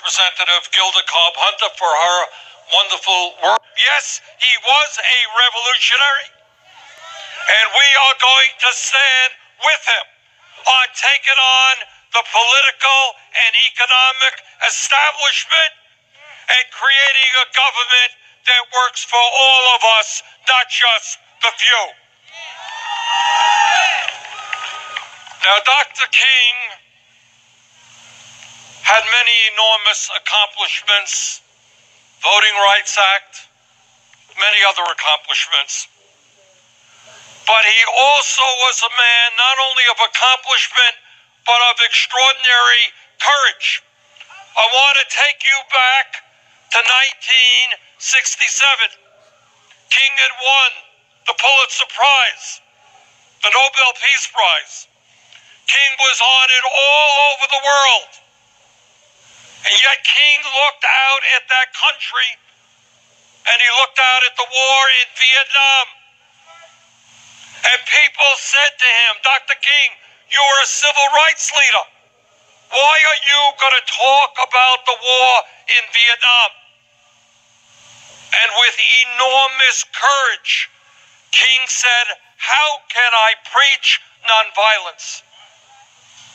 Representative Gilda Cobb Hunter for her wonderful work. Yes, he was a revolutionary, and we are going to stand with him on taking on the political and economic establishment and creating a government that works for all of us, not just the few. Now, Dr. King had many enormous accomplishments, Voting Rights Act, many other accomplishments. But he also was a man not only of accomplishment, but of extraordinary courage. I want to take you back to 1967. King had won the Pulitzer Prize, the Nobel Peace Prize. King was honored all over the world. And yet King looked out at that country, and he looked out at the war in Vietnam. And people said to him, Dr. King, you are a civil rights leader. Why are you going to talk about the war in Vietnam? And with enormous courage, King said, how can I preach nonviolence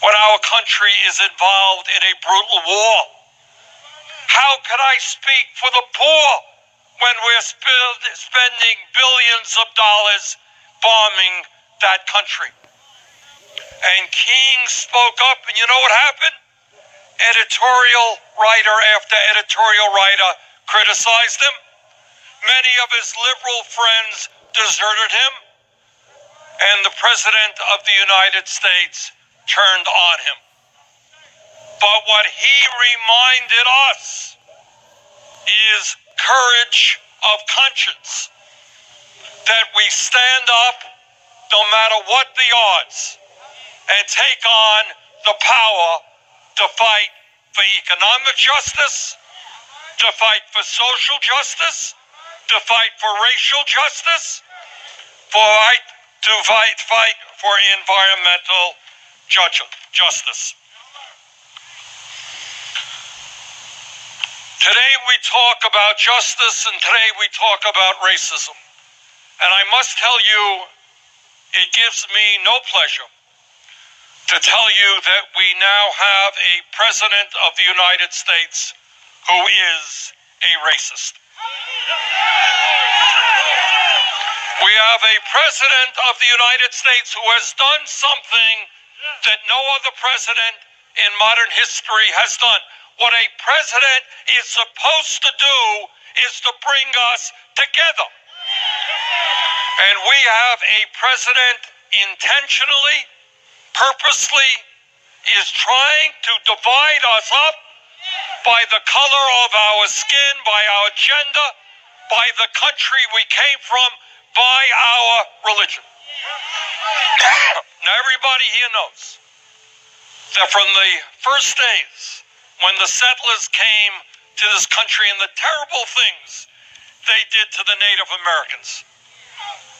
when our country is involved in a brutal war? How can I speak for the poor when we're spending billions of dollars bombing that country? And King spoke up, and you know what happened? Editorial writer after editorial writer criticized him. Many of his liberal friends deserted him, and the President of the United States turned on him. But what he reminded us is courage of conscience, that we stand up no matter what the odds and take on the power to fight for economic justice, to fight for social justice, to fight for racial justice, to fight for environmental justice. Today we talk about justice, and today we talk about racism. And I must tell you, it gives me no pleasure to tell you that we now have a President of the United States who is a racist. We have a President of the United States who has done something that no other president in modern history has done. What a president is supposed to do is to bring us together. And we have a president intentionally, purposely, is trying to divide us up by the color of our skin, by our gender, by the country we came from, by our religion. Now, everybody here knows that from the first days when the settlers came to this country and the terrible things they did to the Native Americans,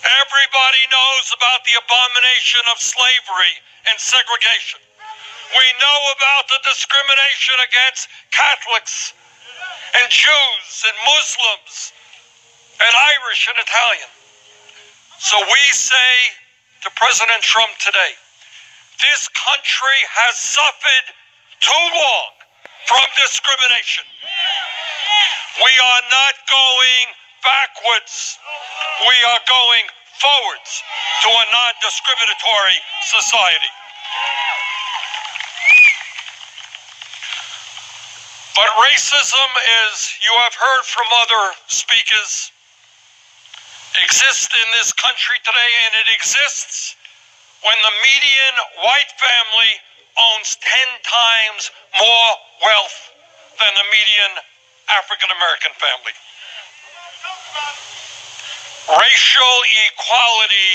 everybody knows about the abomination of slavery and segregation. We know about the discrimination against Catholics and Jews and Muslims and Irish and Italian. So we say to President Trump today, this country has suffered too long from discrimination. We are not going backwards. We are going forwards to a non-discriminatory society. But racism, as you have heard from other speakers, exists in this country today, and it exists when the median white family owns 10 times more wealth than the median African-American family. Racial equality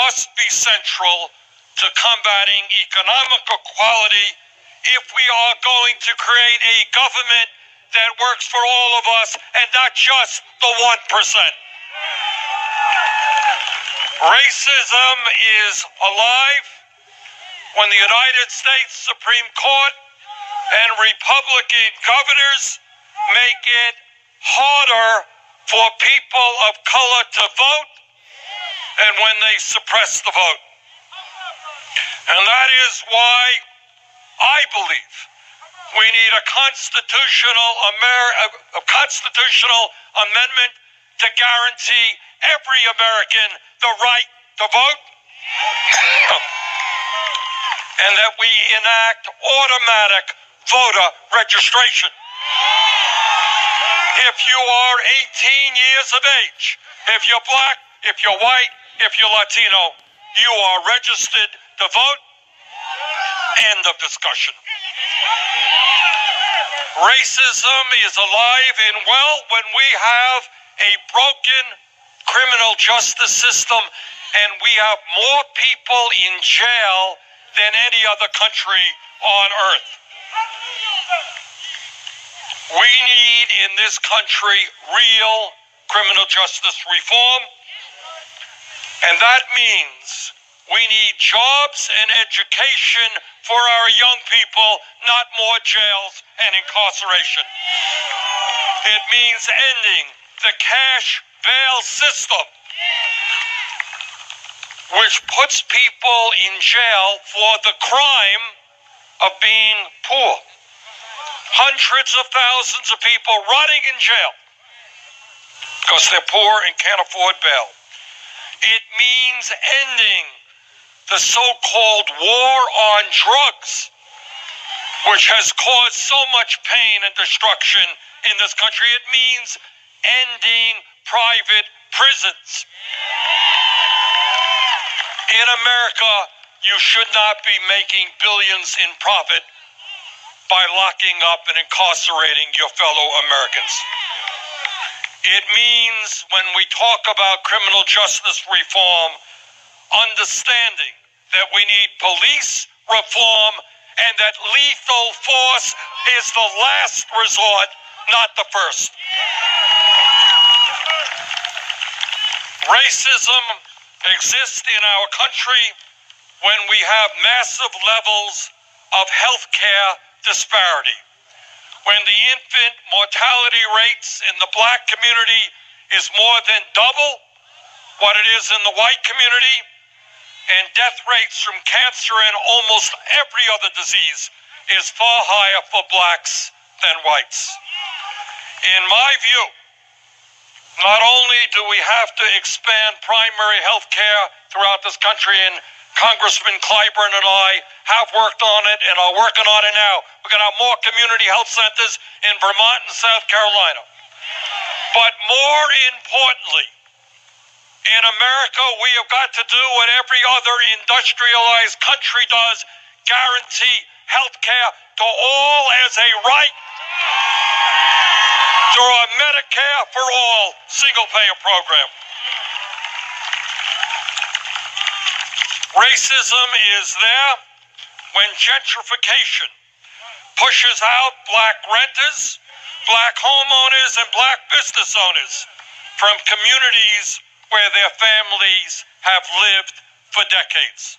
must be central to combating economic equality if we are going to create a government that works for all of us and not just the 1%. Racism is alive when the United States Supreme Court and Republican governors make it harder for people of color to vote, and when they suppress the vote. And that is why I believe we need a constitutional amendment to guarantee every American the right to vote, and that we enact automatic voter registration. If you are 18 years of age, if you're black, if you're white, if you're Latino, you are registered to vote. End of discussion. Racism is alive and well when we have a broken criminal justice system and we have more people in jail than any other country on earth. We need in this country real criminal justice reform, and that means we need jobs and education for our young people, not more jails and incarceration. It means ending the cash bail system, which puts people in jail for the crime of being poor. Hundreds of thousands of people rotting in jail because they're poor and can't afford bail. It means ending the so-called war on drugs, which has caused so much pain and destruction in this country. It means ending private prisons. In America, you should not be making billions in profit by locking up and incarcerating your fellow Americans. It means when we talk about criminal justice reform, understanding that we need police reform and that lethal force is the last resort, not the first. Racism exists in our country when we have massive levels of health care disparity. When the infant mortality rates in the black community is more than double what it is in the white community, and death rates from cancer and almost every other disease is far higher for blacks than whites. In my view, not only do we have to expand primary health care throughout this country, and Congressman Clyburn and I have worked on it and are working on it now. We're going to have more community health centers in Vermont and South Carolina. But more importantly, in America, we have got to do what every other industrialized country does, guarantee health care to all as a right through a Medicare for all single-payer program. Racism is there when gentrification pushes out black renters, black homeowners, and black business owners from communities where their families have lived for decades.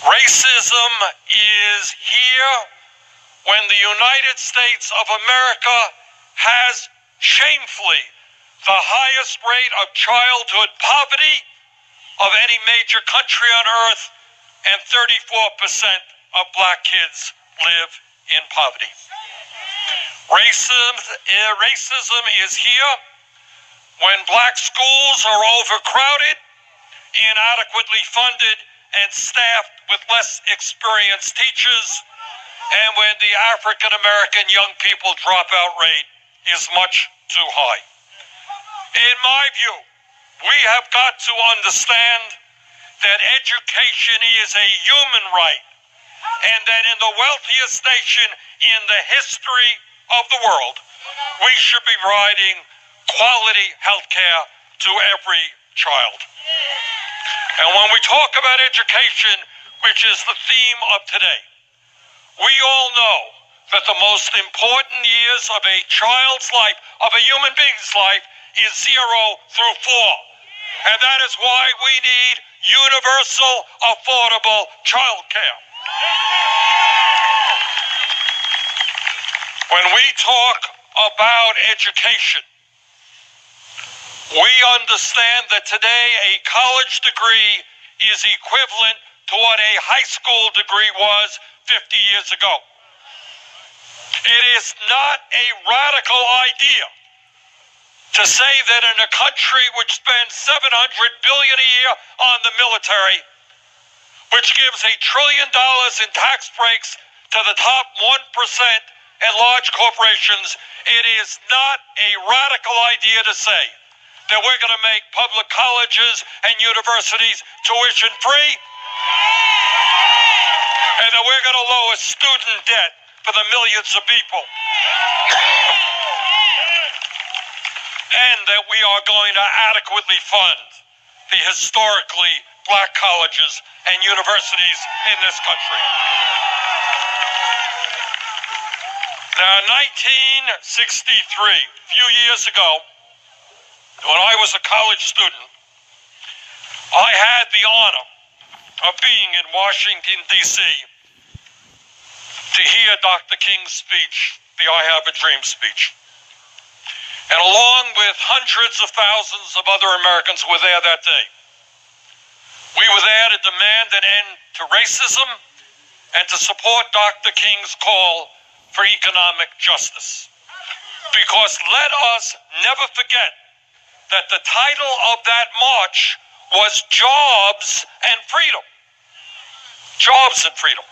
Racism is here when the United States of America has shamefully the highest rate of childhood poverty of any major country on earth, and 34% of black kids live in poverty. Racism is here when black schools are overcrowded, inadequately funded, and staffed with less experienced teachers, and when the African American young people dropout rate is much too high. In my view, we have got to understand that education is a human right, and that in the wealthiest nation in the history of the world, we should be providing quality health care to every child. And when we talk about education, which is the theme of today, we all know that the most important years of a child's life, of a human being's life, is 0 through 4. And that is why we need universal, affordable child care. When we talk about education, we understand that today a college degree is equivalent to what a high school degree was 50 years ago. It is not a radical idea to say that in a country which spends $700 billion a year on the military, which gives $1 trillion in tax breaks to the top 1% and large corporations, it is not a radical idea to say that we're going to make public colleges and universities tuition free, and that we're going to lower student debt for the millions of people, and that we are going to adequately fund the historically black colleges and universities in this country. Now, in 1963, a few years ago, when I was a college student, I had the honor of being in Washington, D.C. to hear Dr. King's speech, the I Have a Dream speech. And along with hundreds of thousands of other Americans who were there that day, we were there to demand an end to racism and to support Dr. King's call for economic justice. Because let us never forget that the title of that march was Jobs and Freedom. Jobs and Freedom.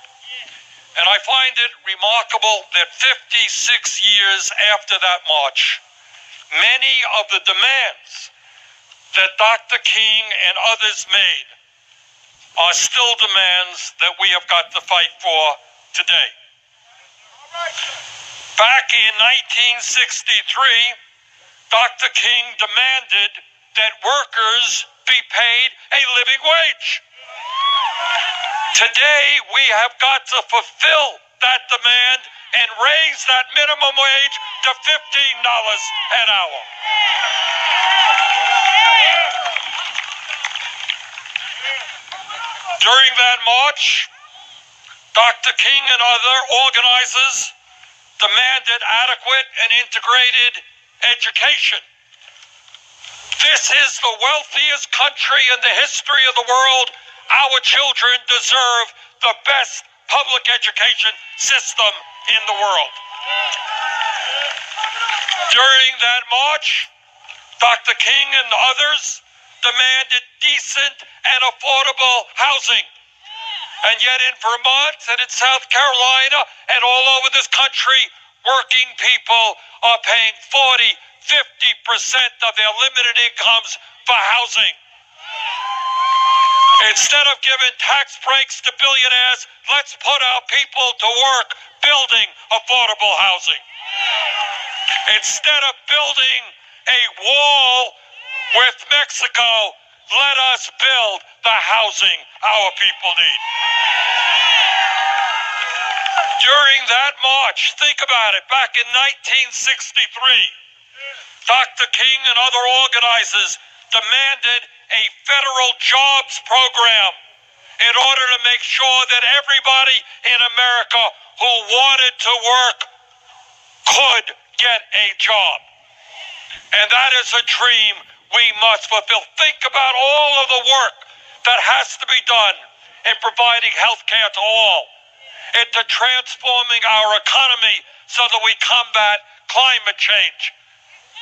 And I find it remarkable that 56 years after that march, many of the demands that Dr. King and others made are still demands that we have got to fight for today. Back in 1963, Dr. King demanded that workers be paid a living wage. Today, we have got to fulfill that demand and raise that minimum wage to $15 an hour. During that march, Dr. King and other organizers demanded adequate and integrated education. This is the wealthiest country in the history of the world. Our children deserve the best public education system in the world. During that march, Dr. King and others demanded decent and affordable housing. And yet in Vermont and in South Carolina and all over this country, working people are paying 40, 50% of their limited incomes for housing. Instead of giving tax breaks to billionaires, let's put our people to work building affordable housing. Instead of building a wall with Mexico, let us build the housing our people need. During that march, think about it, back in 1963, Dr. King and other organizers demanded a federal jobs program in order to make sure that everybody in America who wanted to work could get a job. And that is a dream we must fulfill. Think about all of the work that has to be done in providing health care to all, into transforming our economy so that we combat climate change.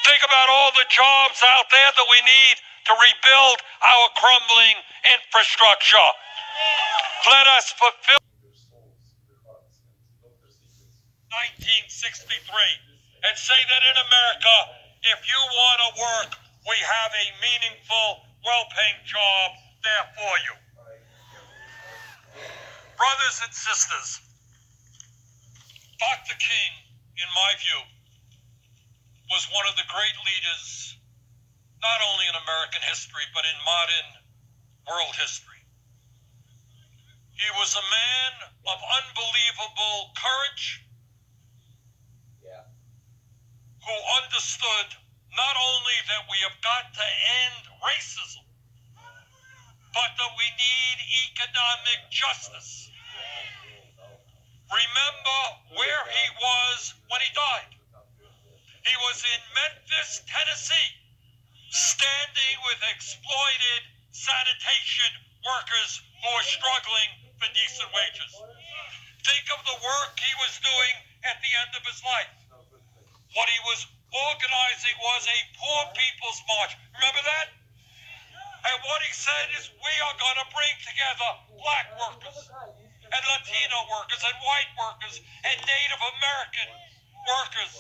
Think about all the jobs out there that we need to rebuild our crumbling infrastructure. Let us fulfill 1963 and say that in America, if you want to work, we have a meaningful, well-paying job there for you. Brothers and sisters, Dr. King, in my view, was one of the great leaders, not only in American history, but in modern world history. He was a man of unbelievable courage, who understood not only that we have got to end racism, but that we need economic justice. remember where he was when he died. He was in Memphis, Tennessee, standing with exploited sanitation workers who were struggling for decent wages. Think of the work he was doing at the end of his life. What he was organizing was a poor people's march. Remember that? And what he said is, we are going to bring together black workers and Latino workers and white workers and Native American workers.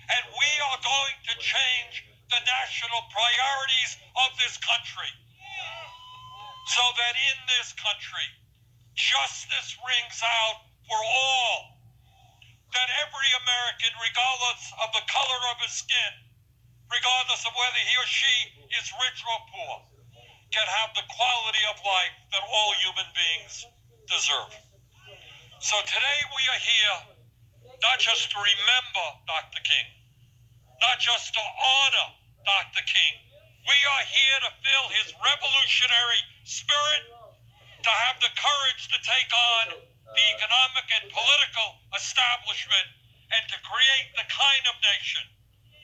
And we are going to change the national priorities of this country so that in this country, justice rings out for all. That every American, regardless of the color of his skin, regardless of whether he or she is rich or poor, can have the quality of life that all human beings deserve. So today we are here not just to remember Dr. King, not just to honor Dr. King. We are here to feel his revolutionary spirit, to have the courage to take on the economic and political establishment, and to create the kind of nation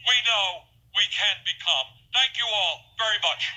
we know we can become. Thank you all very much.